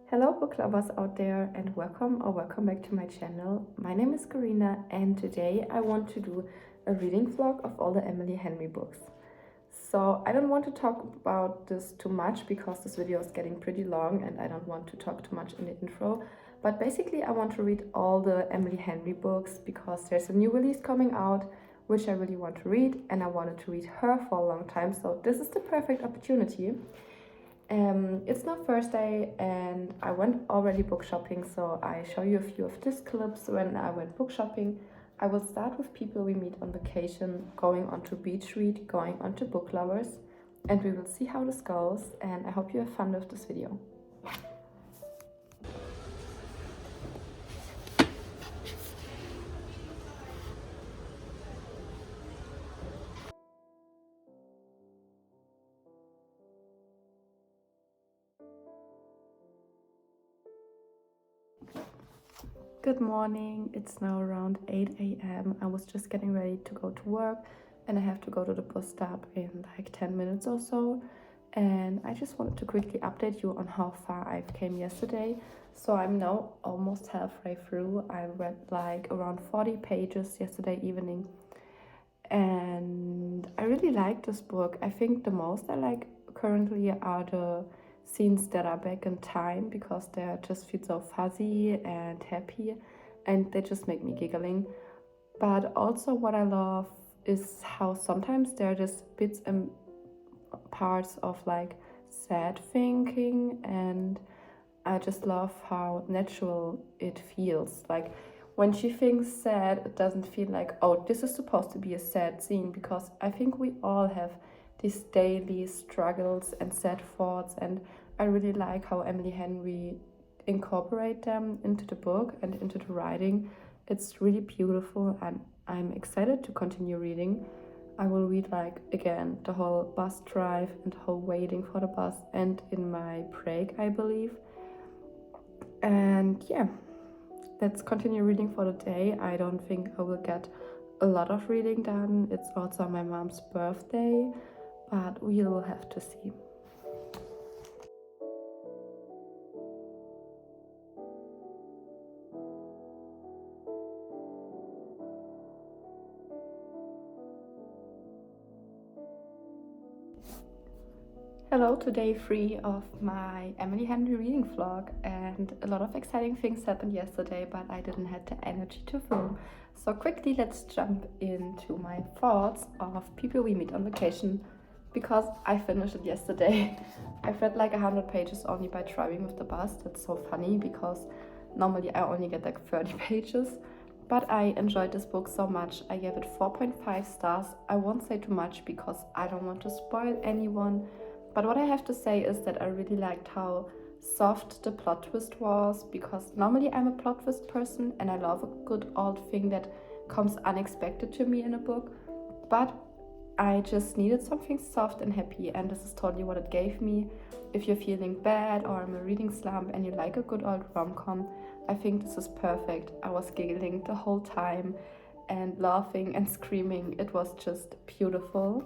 Hello book lovers out there, and welcome back to my channel. My name is Karina, and today I want to do a reading vlog of all the Emily Henry books. So I don't want to talk about this too much because this video is getting pretty long and I don't want to talk too much in the intro. But basically I want to read all the Emily Henry books because there's a new release coming out which I really want to read, and I wanted to read her for a long time, so this is the perfect opportunity. It's now Thursday and I went already book shopping, so I show you a few of these clips when I went book shopping. I will start with people we meet on vacation, going on to beach read, going on to book lovers, and we will see how this goes, and I hope you have fun with this video. Good morning, it's now around 8 a.m. I was just getting ready to go to work and I have to go to the bus stop in like 10 minutes or so. And I just wanted to quickly update you on how far I came yesterday. So I'm now almost halfway through. I read like around 40 pages yesterday evening. And I really like this book. I think the most I like currently are the scenes that are back in time because they just feel so fuzzy and happy and they just make me giggling. But also what I love is how sometimes there are just bits and parts of like sad thinking, and I just love how natural it feels. Like when she thinks sad, it doesn't feel like, oh, this is supposed to be a sad scene, because I think we all have these daily struggles and sad thoughts, and I really like how Emily Henry incorporate them into the book and into the writing. It's really beautiful and I'm excited to continue reading. I will read like again the whole bus drive and the whole waiting for the bus and in my break, I believe. And yeah, let's continue reading for the day. I don't think I will get a lot of reading done. It's also my mom's birthday, but we will have to see. Hello to day 3 of my Emily Henry reading vlog, and a lot of exciting things happened yesterday, but I didn't have the energy to film. So quickly let's jump into my thoughts of people we meet on vacation, because I finished it yesterday. I've read like 100 pages only by driving with the bus. That's so funny because normally I only get like 30 pages. But I enjoyed this book so much. I gave it 4.5 stars. I won't say too much because I don't want to spoil anyone. But what I have to say is that I really liked how soft the plot twist was, because normally I'm a plot twist person and I love a good old thing that comes unexpected to me in a book. But I just needed something soft and happy, and this is totally what it gave me. If you're feeling bad or in a reading slump and you like a good old rom-com, I think this is perfect. I was giggling the whole time and laughing and screaming. It was just beautiful.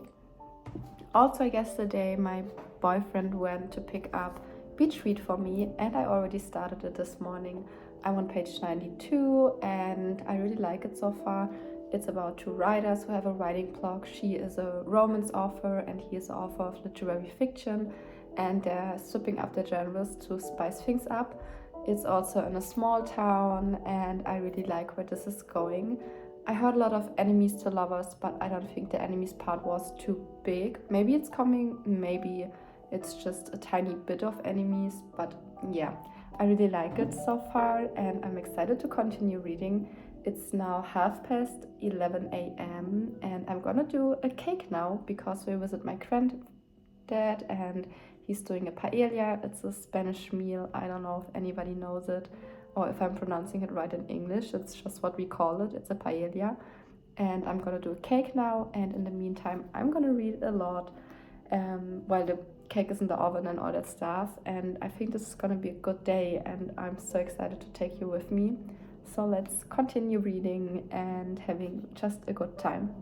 Also yesterday my boyfriend went to pick up Beach Read for me and I already started it this morning. I'm on page 92 and I really like it so far. It's about two writers who have a writing blog. She is a romance author and he is an author of literary fiction, and they're swapping up their genres to spice things up. It's also in a small town and I really like where this is going. I heard a lot of enemies to lovers, but I don't think the enemies part was too big. Maybe it's coming, maybe it's just a tiny bit of enemies, but yeah, I really like it so far and I'm excited to continue reading. It's now 11:30 a.m. and I'm gonna do a cake now because we visit my granddad and he's doing a paella. It's a Spanish meal. I don't know if anybody knows it or if I'm pronouncing it right in English. It's just what we call it. It's a paella. And I'm gonna do a cake now, and in the meantime I'm gonna read a lot while the cake is in the oven and all that stuff. And I think this is gonna be a good day and I'm so excited to take you with me. So let's continue reading and having just a good time.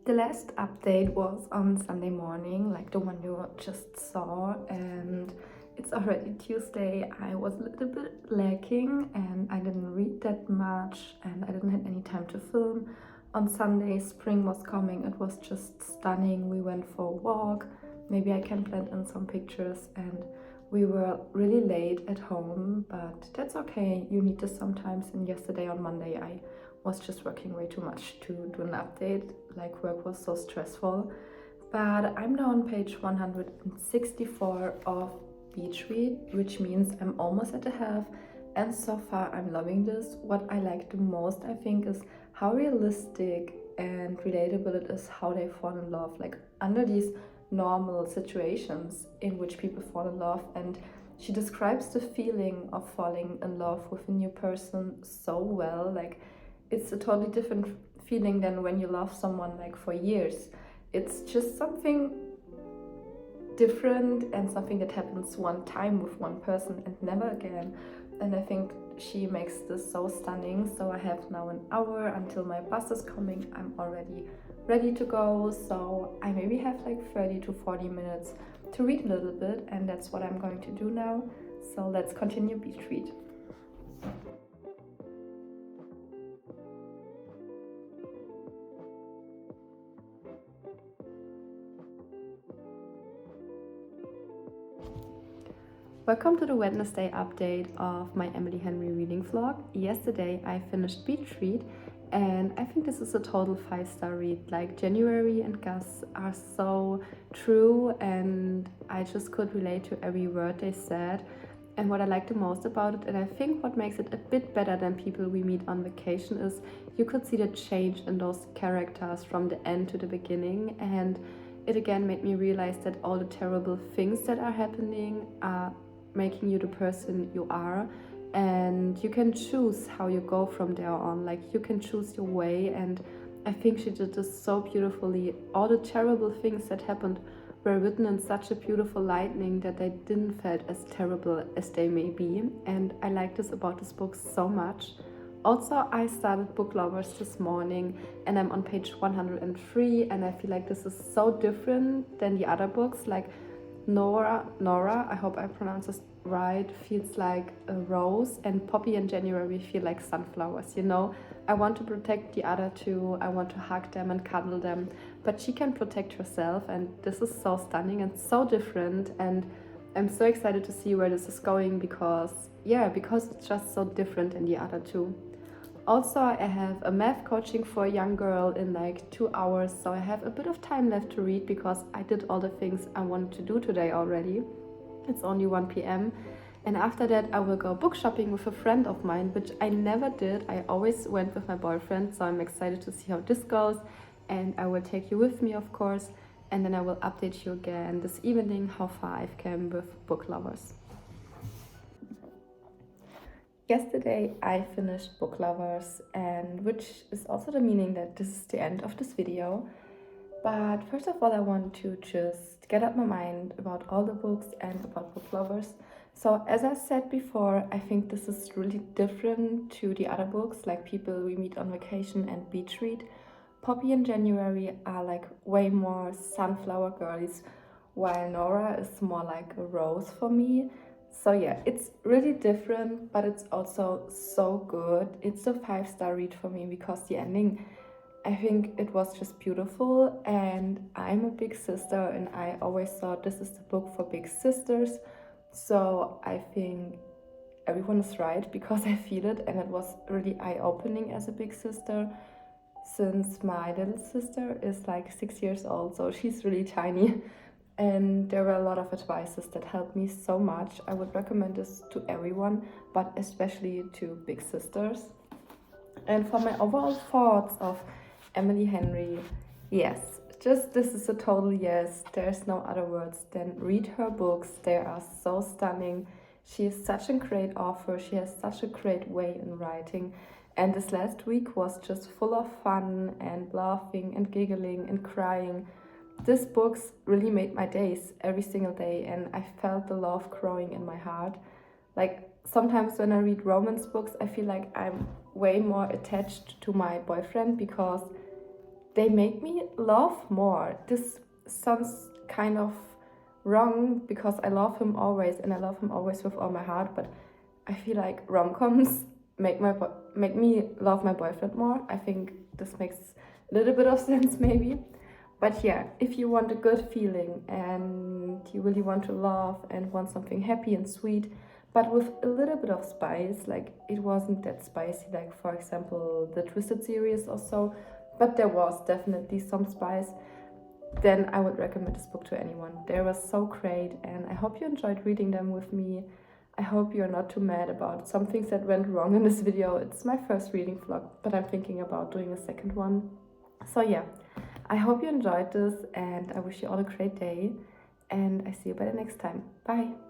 The last update was on Sunday morning, like the one you just saw, and it's already Tuesday. I was a little bit lacking and I didn't read that much and I didn't have any time to film. On Sunday, spring was coming, it was just stunning. We went for a walk, maybe I can blend in some pictures, and we were really late at home, but that's okay. You need this sometimes, and yesterday on Monday I was just working way too much to do an update, like work was so stressful. But I'm now on page 164 of Beach Read, which means I'm almost at the half, and so far I'm loving this. What I like the most, I think, is how realistic and relatable it is how they fall in love, like under these normal situations in which people fall in love. And she describes the feeling of falling in love with a new person so well. Like, it's a totally different feeling than when you love someone like for years. It's just something different and something that happens one time with one person and never again. And I think she makes this so stunning. So I have now an hour until my bus is coming. I'm already ready to go, so I maybe have like 30 to 40 minutes to read a little bit, and that's what I'm going to do now. So let's continue Beach Read. Welcome to the Wednesday update of my Emily Henry reading vlog. Yesterday I finished Beach Read, and I think this is a total 5-star read. Like, January and Gus are so true and I just could relate to every word they said. And what I like the most about it, and I think what makes it a bit better than people we meet on vacation, is you could see the change in those characters from the end to the beginning. And it again made me realize that all the terrible things that are happening are making you the person you are, and you can choose how you go from there on. Like, you can choose your way, and I think she did this so beautifully. All the terrible things that happened were written in such a beautiful lightning that they didn't feel as terrible as they may be, and I like this about this book so much. Also, I started Book Lovers this morning and I'm on page 103, and I feel like this is so different than the other books. Like, Nora, I hope I pronounce this right, feels like a rose, and Poppy and January feel like sunflowers. You know, I want to protect the other two, I want to hug them and cuddle them, but she can protect herself, and this is so stunning and so different, and I'm so excited to see where this is going because it's just so different than the other two. Also, I have a math coaching for a young girl in like 2 hours, so I have a bit of time left to read because I did all the things I wanted to do today already. It's only 1 p.m. and after that I will go book shopping with a friend of mine, which I never did. I always went with my boyfriend, so I'm excited to see how this goes, and I will take you with me, of course, and then I will update you again this evening how far I've come with Book Lovers. Yesterday I finished Book Lovers, and which is also the meaning that this is the end of this video. But first of all, I want to just get up my mind about all the books and about Book Lovers. So as I said before, I think this is really different to the other books, like People We Meet on Vacation and Beach Read. Poppy and January are like way more sunflower girlies, while Nora is more like a rose for me. So yeah, it's really different, but it's also so good. It's a 5-star read for me because the ending, I think it was just beautiful, and I'm a big sister and I always thought this is the book for big sisters. So I think everyone is right because I feel it, and it was really eye-opening as a big sister, since my little sister is like 6 years old, so she's really tiny. And there were a lot of advices that helped me so much. I would recommend this to everyone, but especially to big sisters. And for my overall thoughts of Emily Henry, yes, just this is a total yes. There's no other words than read her books. They are so stunning. She is such a great author. She has such a great way in writing. And this last week was just full of fun and laughing and giggling and crying. This books really made my days every single day, and I felt the love growing in my heart. Like, sometimes when I read romance books, I feel like I'm way more attached to my boyfriend because they make me love more. This sounds kind of wrong because I love him always and I love him always with all my heart, but I feel like rom-coms make me love my boyfriend more. I think this makes a little bit of sense maybe. But yeah, if you want a good feeling and you really want to love and want something happy and sweet, but with a little bit of spice, like it wasn't that spicy, like for example the Twisted series or so, but there was definitely some spice, then I would recommend this book to anyone. They were so great and I hope you enjoyed reading them with me. I hope you're not too mad about some things that went wrong in this video. It's my first reading vlog, but I'm thinking about doing a second one. So yeah, I hope you enjoyed this and I wish you all a great day and I see you by the next time. Bye!